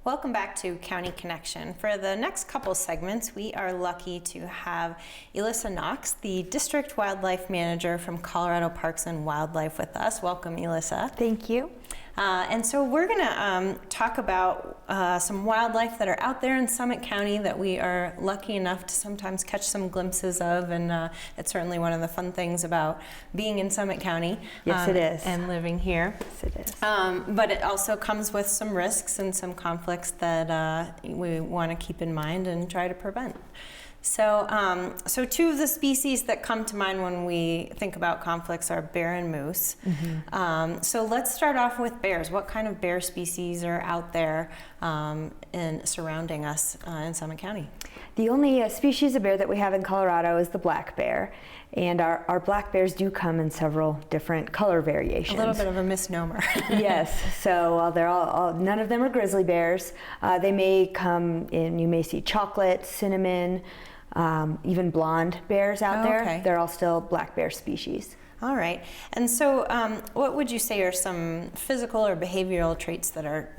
Welcome back to County Connection. For the next couple segments, we are lucky to have Elissa Knox, the District Wildlife Manager from Colorado Parks and Wildlife with us. Welcome, Elissa. Thank you. And so we're going to talk about some wildlife that are out there in Summit County that we are lucky enough to sometimes catch some glimpses of, and it's certainly one of the fun things about being in Summit County. Yes, it is. And living here. Yes, it is. But it also comes with some risks and some conflicts that we want to keep in mind and try to prevent. So, so two of the species that come to mind when we think about conflicts are bear and moose. Mm-hmm. So let's start off with bears. What kind of bear species are out there and surrounding us in Summit County? The only species of bear that we have in Colorado is the black bear. And our black bears do come in several different color variations. A little bit of a misnomer. Yes, so they're all, none of them are grizzly bears. They may come in, you may see chocolate, cinnamon, even blonde bears out there. Okay. They're all still black bear species. All right. And so what would you say are some physical or behavioral traits that are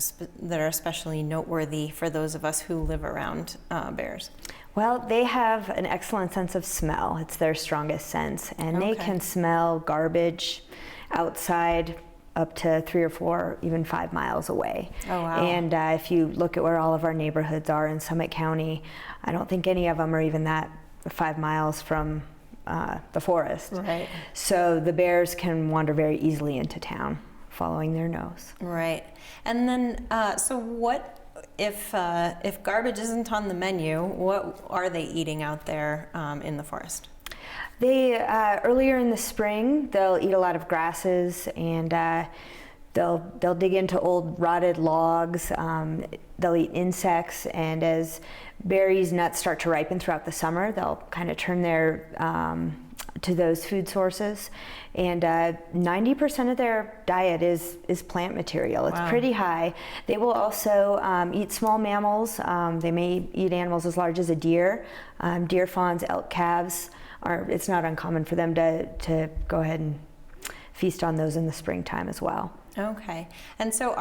especially noteworthy for those of us who live around bears? Well, they have an excellent sense of smell. It's their strongest sense. And they can smell garbage outside up to 3 or 4, even 5 miles away. Oh, wow. And if you look at where all of our neighborhoods are in Summit County, I don't think any of them are even that 5 miles from the forest. Right. So the bears can wander very easily into town, following their nose. Right. And then, so what if garbage isn't on the menu? What are they eating out there in the forest? They earlier in the spring, they'll eat a lot of grasses, and they'll dig into old rotted logs. They'll eat insects, and as berries, nuts start to ripen throughout the summer, they'll kind of turn their to those food sources. And 90% of their diet is plant material. It's pretty high. They will also eat small mammals. They may eat animals as large as a deer. Deer fawns, elk calves, it's not uncommon for them to go ahead and feast on those in the springtime as well. Okay. And so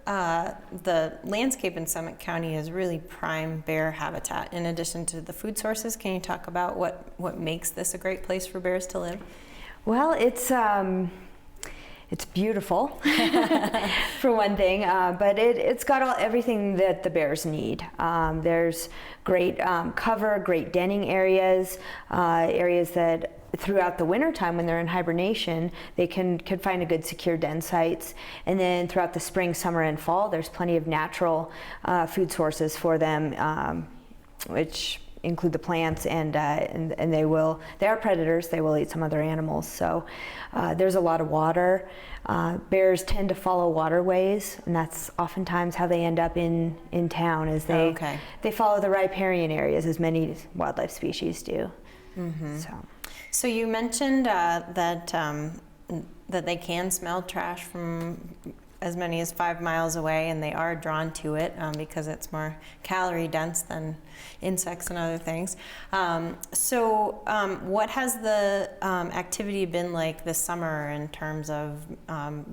the landscape in Summit County is really prime bear habitat. In addition to the food sources, can you talk about what makes this a great place for bears to live? Well, it's beautiful, for one thing, but it's got everything that the bears need. There's great cover, great denning areas, areas that throughout the wintertime when they're in hibernation, they can find a good secure den sites. And then throughout the spring, summer, and fall, there's plenty of natural food sources for them, which include the plants, and they are predators. They will eat some other animals. So there's a lot of water. Bears tend to follow waterways, and that's oftentimes how they end up in town, is they follow the riparian areas, as many wildlife species do. Mm-hmm. So you mentioned that they can smell trash from as many as 5 miles away, and they are drawn to it because it's more calorie dense than insects and other things. So what has the activity been like this summer in terms of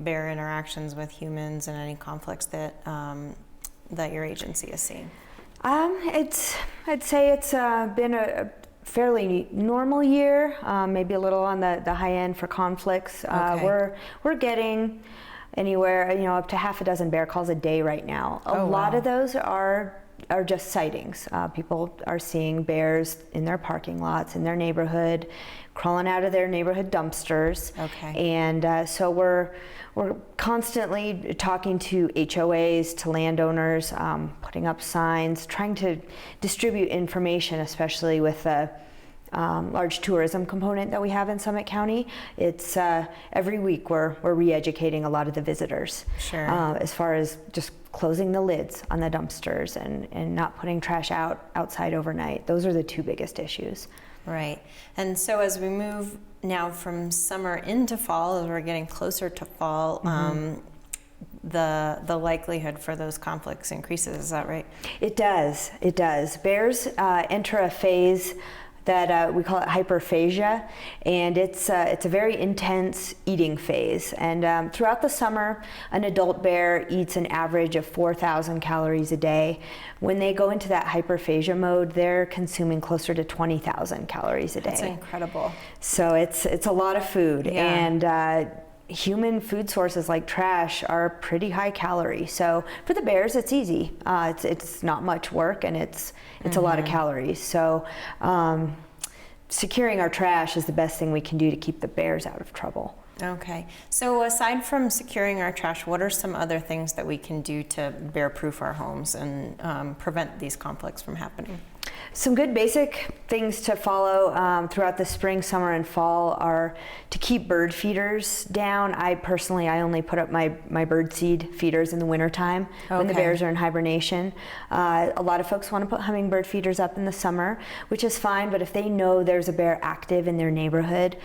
bear interactions with humans and any conflicts that your agency has seen? I'd say it's been a fairly normal year, maybe a little on the high end for conflicts. We're getting anywhere, up to half a dozen bear calls a day right now. A lot of those are just sightings. People are seeing bears in their parking lots, in their neighborhood, crawling out of their neighborhood dumpsters. And so we're constantly talking to HOAs, to landowners, putting up signs, trying to distribute information, especially with the large tourism component that we have in Summit County. It's every week we're re-educating a lot of the visitors. As far as just closing the lids on the dumpsters and not putting trash outside overnight. Those are the two biggest issues. Right. And so as we move now from summer into fall, as we're getting closer to fall, the likelihood for those conflicts increases. Is that right? It does. Bears enter a phase that we call it hyperphagia, and it's a very intense eating phase. And throughout the summer, an adult bear eats an average of 4,000 calories a day. When they go into that hyperphagia mode, they're consuming closer to 20,000 calories a day. That's incredible. So it's a lot of food, Yeah. and human food sources like trash are pretty high calorie. So for the bears, it's easy. It's not much work, and it's a lot of calories. So securing our trash is the best thing we can do to keep the bears out of trouble. Okay. So aside from securing our trash, what are some other things that we can do to bear-proof our homes and prevent these conflicts from happening? Some good basic things to follow throughout the spring, summer, and fall are to keep bird feeders down. I only put up my bird seed feeders in the wintertime when the bears are in hibernation. A lot of folks want to put hummingbird feeders up in the summer, which is fine, but if they know there's a bear active in their neighborhood,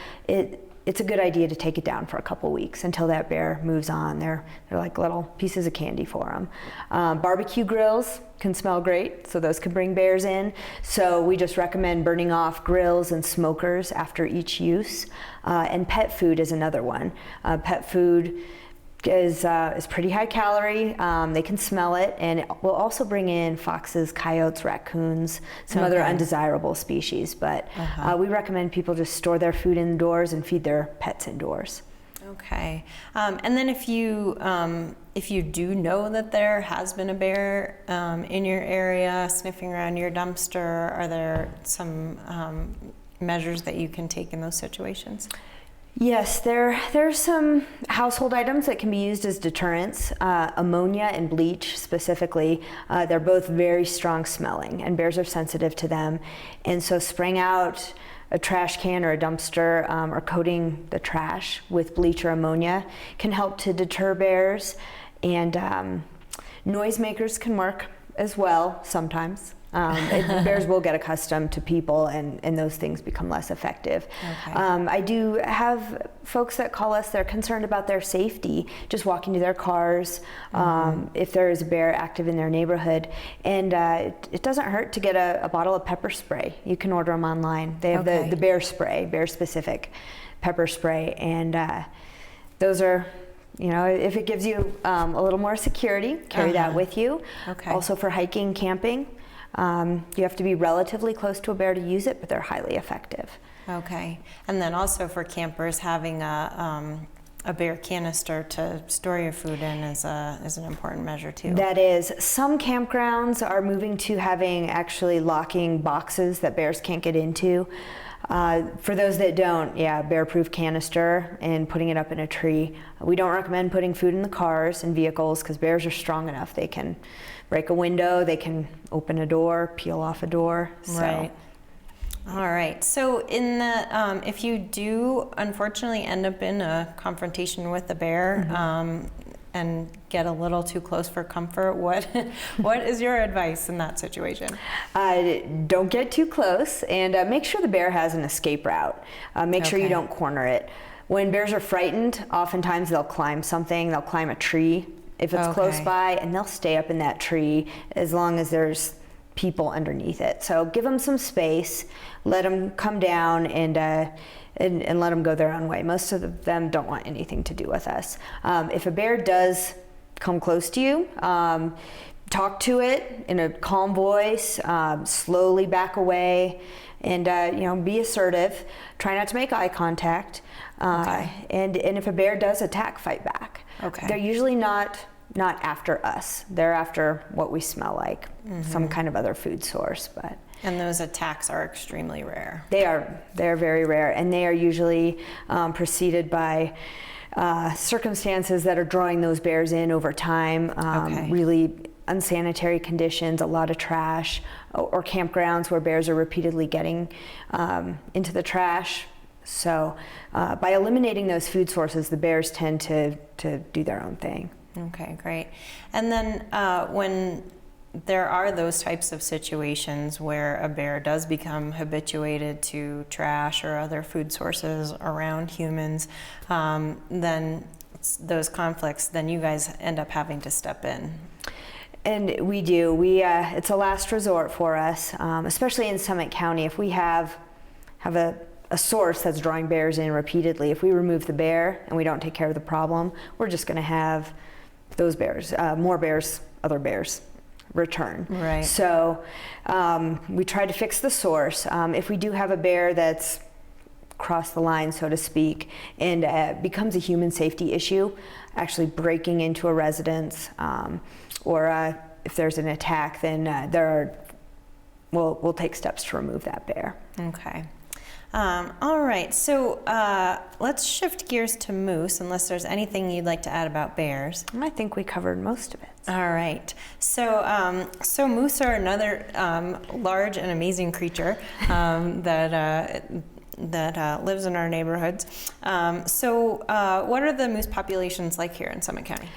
it's a good idea to take it down for a couple weeks until that bear moves on. They're like little pieces of candy for them. Barbecue grills can smell great, so those can bring bears in. So we just recommend burning off grills and smokers after each use. And pet food is another one. Pet food is pretty high calorie. They can smell it, and it will also bring in foxes, coyotes, raccoons, some other undesirable species. But we recommend people just store their food indoors and feed their pets indoors. Okay. And then if you do know that there has been a bear in your area sniffing around your dumpster, are there some measures that you can take in those situations? Yes, there's some household items that can be used as deterrents. Ammonia and bleach specifically, they're both very strong smelling, and bears are sensitive to them. And so spraying out a trash can or a dumpster or coating the trash with bleach or ammonia can help to deter bears. And noisemakers can work as well sometimes. Bears will get accustomed to people, and those things become less effective. Okay. I do have folks that call us, they're concerned about their safety, just walking to their cars, if there is a bear active in their neighborhood. And it doesn't hurt to get a bottle of pepper spray. You can order them online. They have the bear spray, bear specific pepper spray, and those are, if it gives you a little more security, carry that with you. Okay. Also for hiking, camping. You have to be relatively close to a bear to use it, but they're highly effective. Okay. And then also for campers, having a bear canister to store your food in is an important measure too. That is. Some campgrounds are moving to having actually locking boxes that bears can't get into. For those that don't, bear-proof canister and putting it up in a tree. We don't recommend putting food in the cars and vehicles because bears are strong enough. They can break a window, they can open a door, peel off a door. Right. All right. So in the if you do unfortunately end up in a confrontation with a bear and get a little too close for comfort, what is your advice in that situation? Don't get too close, and make sure the bear has an escape route. Make sure you don't corner it. When bears are frightened, oftentimes they'll climb something. They'll climb a tree if it's close by, and they'll stay up in that tree as long as there's people underneath it. So give them some space, let them come down, and let them go their own way. Most of them don't want anything to do with us. If a bear does come close to you, talk to it in a calm voice, slowly back away, and be assertive. Try not to make eye contact. And if a bear does attack, fight back. Okay. They're usually not after us. They're after what we smell like, some kind of other food source. And those attacks are extremely rare. They're very rare, and they are usually preceded by circumstances that are drawing those bears in over time. Really unsanitary conditions, a lot of trash, or campgrounds where bears are repeatedly getting into the trash. So by eliminating those food sources, the bears tend to do their own thing. Okay, great. And then when there are those types of situations where a bear does become habituated to trash or other food sources around humans, then those conflicts, then you guys end up having to step in. And we do. It's a last resort for us, especially in Summit County. If we have have a source that's drawing bears in repeatedly. If we remove the bear and we don't take care of the problem, we're just going to have those bears, more bears, other bears return. Right. So we try to fix the source. If we do have a bear that's crossed the line, so to speak, and becomes a human safety issue, actually breaking into a residence, or if there's an attack, then we'll take steps to remove that bear. Okay. All right, so let's shift gears to moose, unless there's anything you'd like to add about bears. I think we covered most of it. All right, so moose are another large and amazing creature that lives in our neighborhoods. What are the moose populations like here in Summit County?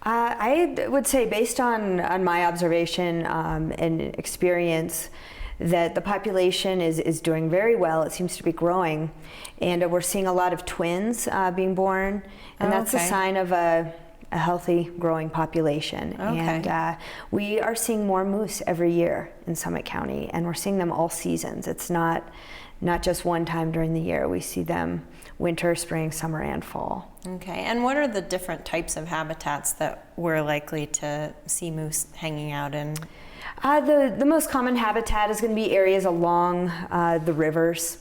I would say, based on my observation and experience, that the population is doing very well. It seems to be growing, and we're seeing a lot of twins being born, and that's a sign of a healthy, growing population. Okay. And we are seeing more moose every year in Summit County, and we're seeing them all seasons. It's not just one time during the year. We see them winter, spring, summer, and fall. Okay, and what are the different types of habitats that we're likely to see moose hanging out in? The most common habitat is going to be areas along the rivers,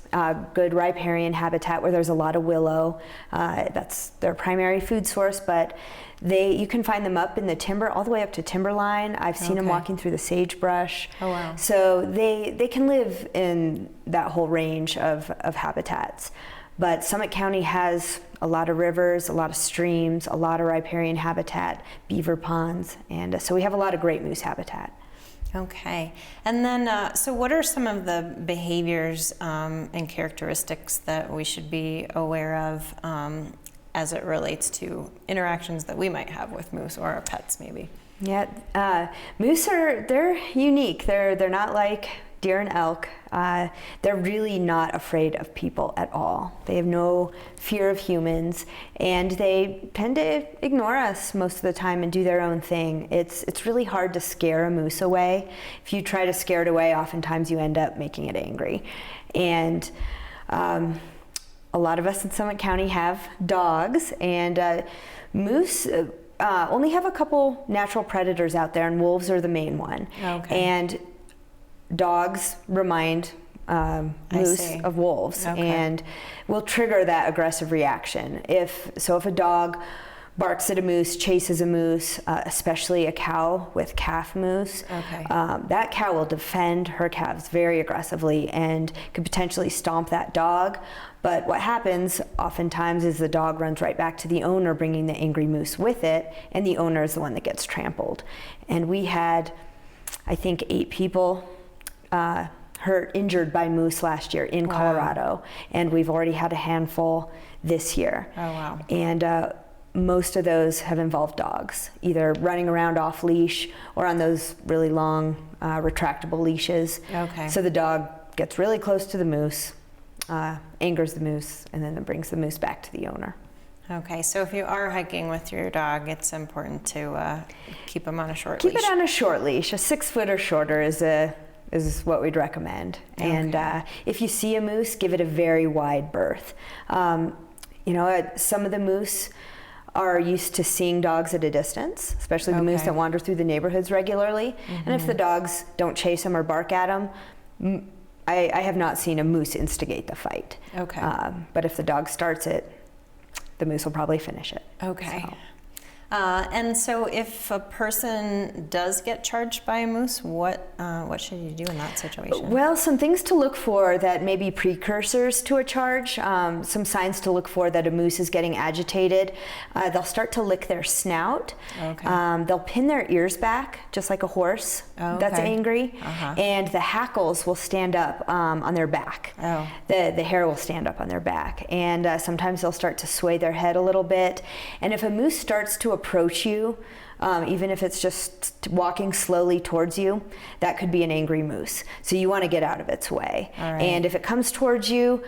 good riparian habitat where there's a lot of willow. That's their primary food source, but you can find them up in the timber, all the way up to timberline. I've seen them walking through the sagebrush. Oh, wow. So they can live in that whole range of habitats. But Summit County has a lot of rivers, a lot of streams, a lot of riparian habitat, beaver ponds, and so we have a lot of great moose habitat. Okay, and then so what are some of the behaviors and characteristics that we should be aware of as it relates to interactions that we might have with moose or our pets, maybe? Yeah, moose they're unique. They're not like deer and elk. They're really not afraid of people at all. They have no fear of humans, and they tend to ignore us most of the time and do their own thing. It's really hard to scare a moose away. If you try to scare it away, oftentimes you end up making it angry. And a lot of us in Summit County have dogs, and moose only have a couple natural predators out there, and wolves are the main one. Okay. And dogs remind moose of wolves, and will trigger that aggressive reaction. If a dog barks at a moose, chases a moose, especially a cow with calf moose, that cow will defend her calves very aggressively and could potentially stomp that dog. But what happens oftentimes is the dog runs right back to the owner, bringing the angry moose with it, and the owner is the one that gets trampled. And we had, I think, 8 people injured by moose last year in Colorado, and we've already had a handful this year. Oh, wow. And most of those have involved dogs, either running around off leash or on those really long retractable leashes. Okay. So the dog gets really close to the moose, angers the moose, and then it brings the moose back to the owner. Okay, so if you are hiking with your dog, it's important to keep him on a short leash. Keep it on a short leash. A 6 foot or shorter is what we'd recommend. Okay. And if you see a moose, give it a very wide berth. Some of the moose are used to seeing dogs at a distance, especially the moose that wander through the neighborhoods regularly. And if the dogs don't chase them or bark at them, I have not seen a moose instigate the fight. Okay. But if the dog starts it, the moose will probably finish it. Okay. So. And so if a person does get charged by a moose, what should you do in that situation? Well, some things to look for that may be precursors to a charge. Some signs to look for that a moose is getting agitated. They'll start to lick their snout. Okay. They'll pin their ears back, just like a horse that's angry. And the hackles will stand up on their back. Oh. The hair will stand up on their back. And sometimes they'll start to sway their head a little bit. And if a moose starts to approach you, even if it's just walking slowly towards you, that could be an angry moose. So you want to get out of its way. All right. And if it comes towards you,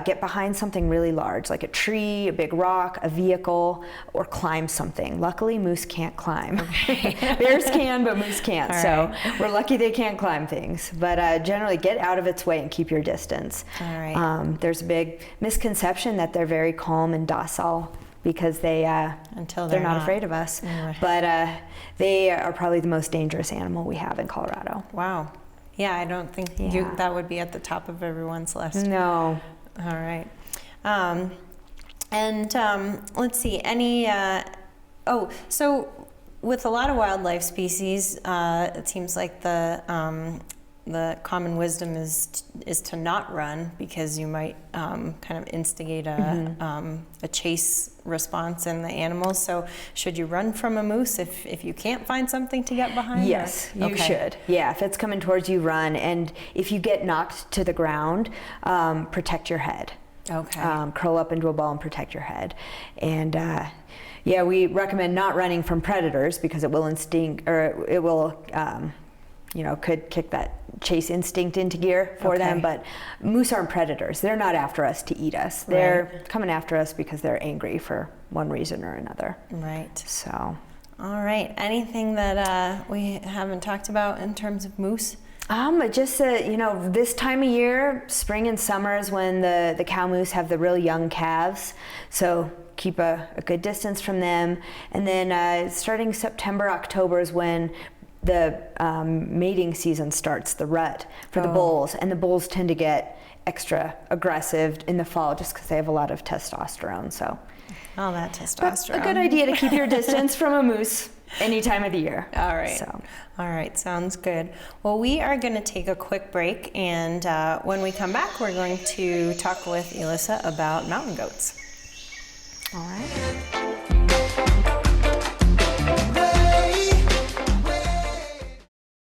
get behind something really large, like a tree, a big rock, a vehicle, or climb something. Luckily, moose can't climb. Okay. Bears can, but moose can't. All so right. we're lucky they can't climb things. But generally, get out of its way and keep your distance. All right. There's a big misconception that they're very calm and docile because Until they're not not. afraid of us. Mm. But they are probably the most dangerous animal we have in Colorado. Wow. Yeah, I don't think Yeah. that would be at the top of everyone's list. No. All right. Let's see, so with a lot of wildlife species, it seems like the common wisdom is to not run because you might kind of instigate a chase response in the animals. So should you run from a moose if you can't find something to get behind? Yes, or? you Okay. should. Yeah, if it's coming towards you, run. And if you get knocked to the ground, protect your head. Okay. Curl up into a ball and protect your head. And yeah, we recommend not running from predators because it will could kick that chase instinct into gear for them. Okay. But moose aren't predators. They're not after us to eat us. They're coming after us because they're angry for one reason or another. Right. So. All right. Anything that we haven't talked about in terms of moose? Just this time of year, spring and summer is when the cow moose have the real young calves. So keep a good distance from them. And then starting September, October is when the mating season starts, the rut for the bulls. And the bulls tend to get extra aggressive in the fall just because they have a lot of testosterone. So All that testosterone. a good idea to keep your distance from a moose any time of the year. All right. So. All right. Sounds good. Well, we are going to take a quick break, and when we come back, we're going to talk with Elissa about mountain goats. All right.